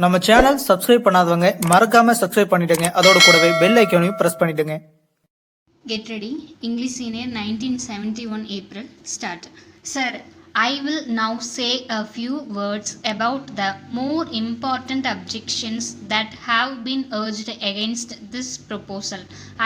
நம்ம channel subscribe பண்ணாதவங்க மறக்காம சப்ஸ்கிரைப் பண்ணிடுங்க. அதோட கூடவே பெல் ஐகானையும் பிரஸ் பண்ணிடுங்க. Get ready. English Senior 1971 April. Start. Sir, I will now say a few words about the more important objections that have been urged against this proposal.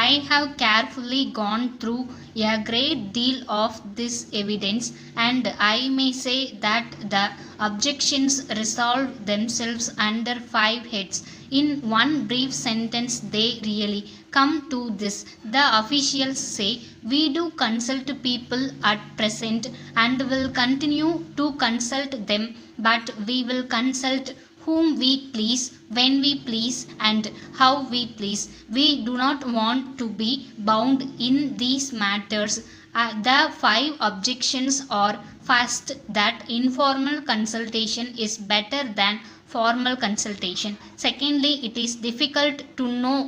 I have carefully gone through a great deal of this evidence, and I may say that the objections resolve themselves under 5 heads. In one brief sentence, they really come to this. The officials say, we do consult people at present and will continue to consult them, but we will consult whom we please, when we please, and how we please. We do not want to be bound in these matters. The 5 objections are: first, that informal consultation is better than formal consultation. Secondly, it is difficult to know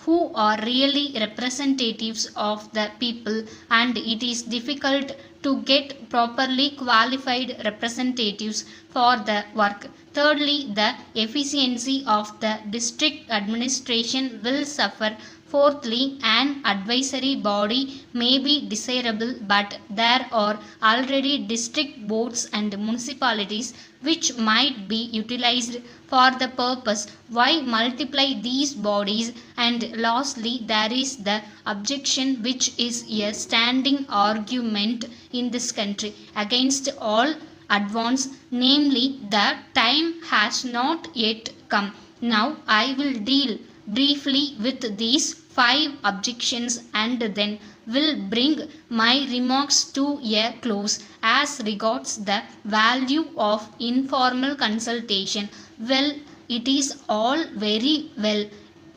who are really representatives of the people, and it is difficult to get properly qualified representatives for the work. Thirdly, the efficiency of the district administration will suffer. Fourthly, an advisory body may be desirable, but there are already district boards and municipalities which might be utilized for the purpose. Why multiply these bodies? And lastly, there is the objection, which is a standing argument in this country against all advance, namely, the time has not yet come. Now I will deal briefly with these 5 objections and then will bring my remarks to a close. As regards the value of informal consultation, well, it is all very well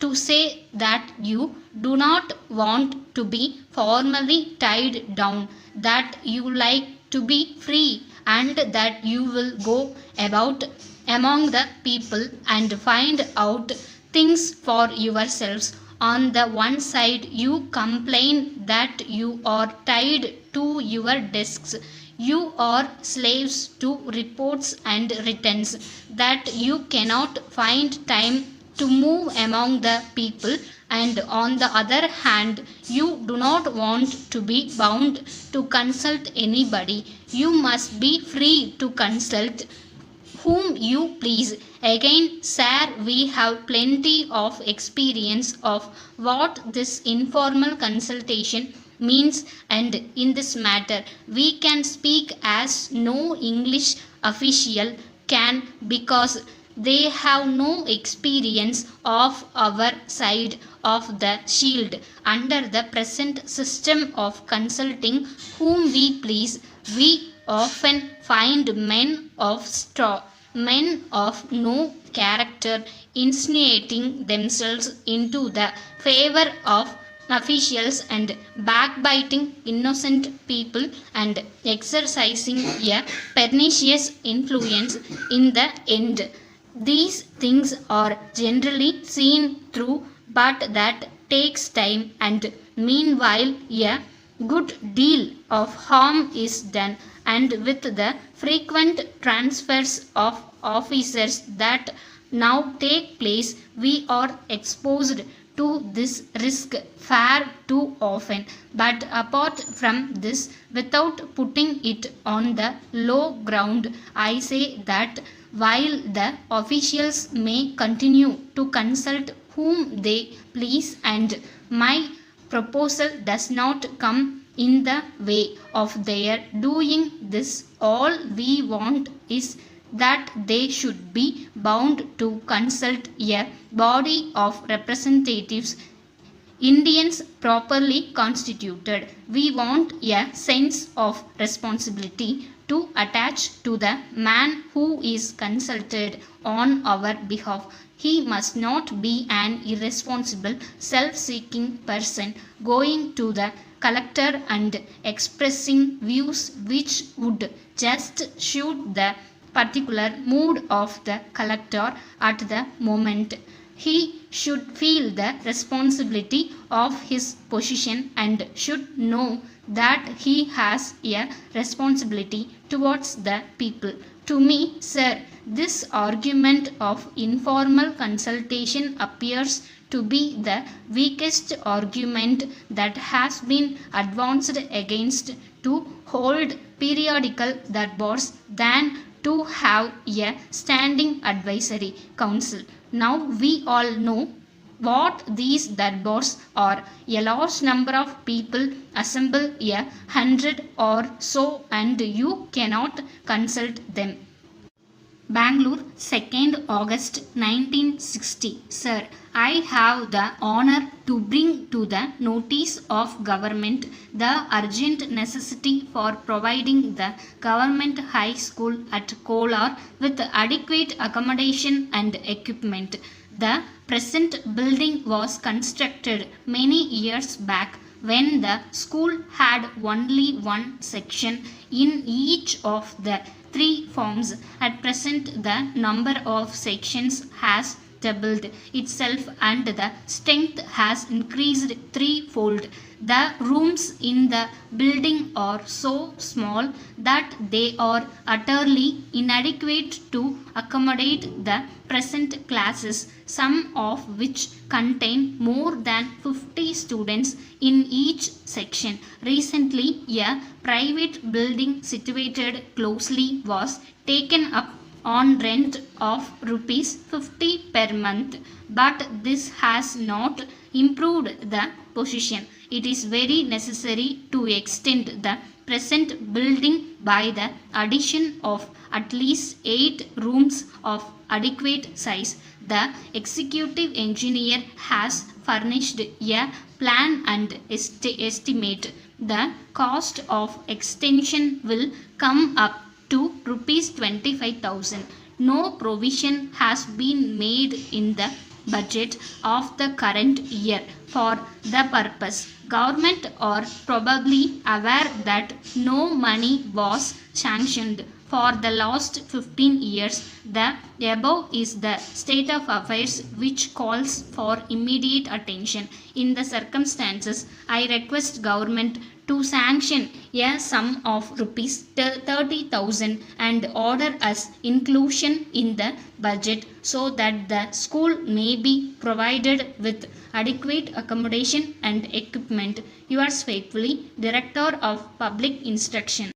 to say that you do not want to be formally tied down, that you like to be free, and that you will go about among the people and find out things for yourselves. On the one side, you complain that you are tied to your desks, you are slaves to reports and returns, that you cannot find time to move among the people, and on the other hand, you do not want to be bound to consult anybody. You must be free to consult whom you please. Again, sir, we have plenty of experience of what this informal consultation means, and in this matter we can speak as no English official can, because they have no experience of our side of the shield. Under the present system of consulting whom we please, we often find men of straw, men of no character, insinuating themselves into the favor of officials and backbiting innocent people and exercising a pernicious influence in the end. These things are generally seen through, but that takes time, and meanwhile a good deal of harm is done, and with the frequent transfers of officers that now take place, we are exposed to this risk far too often. But apart from this, without putting it on the low ground, I say that while the officials may continue to consult whom they please, and my proposal does not come in the way of their doing this, all we want is that they should be bound to consult a body of representatives, Indians properly constituted. We want a sense of responsibility to attach to the man who is consulted on our behalf. He must not be an irresponsible, self-seeking person going to the collector and expressing views which would just suit the particular mood of the collector at the moment. He should feel the responsibility of his position and should know that he has a responsibility towards the people. To me, sir, This argument of informal consultation appears to be the weakest argument that has been advanced against to hold periodical darbars than to have a standing advisory council. Now we all know what these darbars are. A large number of people assemble, 100 or so, and you cannot consult them. Bangalore, 2nd August 1960. Sir, I have the honor to bring to the notice of government the urgent necessity for providing the government high school at Kolar with adequate accommodation and equipment. The present building was constructed many years back when the school had only one section in each of the three forms. At present, the number of sections has doubled itself and the strength has increased threefold. The rooms in the building are so small that they are utterly inadequate to accommodate the present classes, some of which contain more than 50 students in each section. Recently, a private building situated closely was taken up on rent of rupees 50 per month, but this has not improved the position. It is very necessary to extend the present building by the addition of at least 8 rooms of adequate size. The executive engineer has furnished a plan and estimate. The cost of extension will come up to rupees 25,000. No provision has been made in the budget of the current year for the purpose. Government are probably aware that no money was sanctioned for the last 15 years. The above is the state of affairs which calls for immediate attention. In the circumstances, I request government to sanction a sum of rupees 30,000 and order us inclusion in the budget so that the school may be provided with adequate accommodation and equipment. Yours faithfully, Director of Public Instruction.